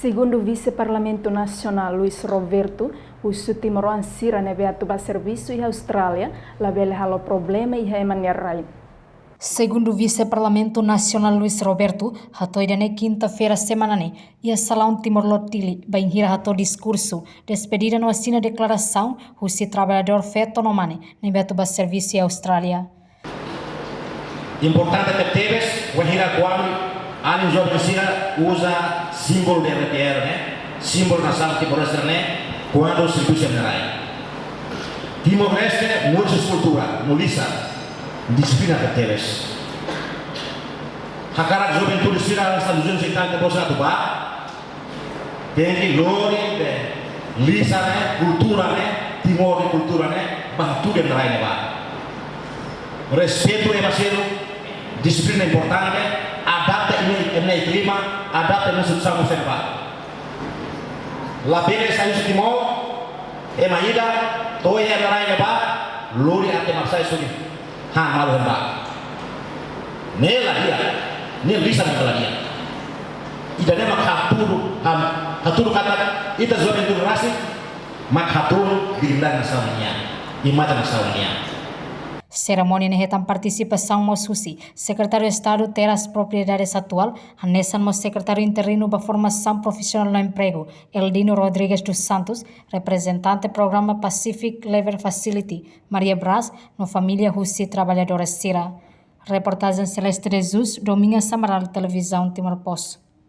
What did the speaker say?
Segundo o vice-parlamento nacional Luiz Roberto, os Timor Ansira neve atuar serviço e Austrália, labele halo problema e remanhar. Segundo o vice-parlamento nacional Luiz Roberto, hatoida na quinta-feira semanane ia salão Timor-Leste bem hira hato discurso despedida no assina declaração o se trabalhador feito no mane neve atuar serviço e Austrália. Importante que teves, o hira quando a jovem usa símbolo de RTR, né? Símbolo nacional Timor-Leste, né? Quando o serviço é Timor-Leste, muita cultura, no lisa. Disiplina que teves. Hakarat juventude sira sa lujun seitan ke bosa tu ba. Tem que lori de lisa né, cultura né, Timor de cultura né, bah tudo é merai ba. Respeito é parceiro, disciplina importante, adapta em clima, adapta em situação observar. La bele saiu Timor, é maída, toia merai ba, lori ate maksai suri. Malu hendak. Nela dia, nel bisa nela dia. Ida ne mak haturu kata ita zona itu rasi mak haturu dirindan nasalnya, imatan nasalnya. Cerimônia nehetam participação Mosusi, secretário de Estado ter as propriedades atual, Hanessan mo secretário interino da formação profissional no emprego, Eldino Rodrigues dos Santos, representante programa Pacific Lever Facility, Maria Braz, no família Russi Trabalhadora Sira. Reportagem Celeste Jesus, Dominga Samaral, Televisão Timor-Poste.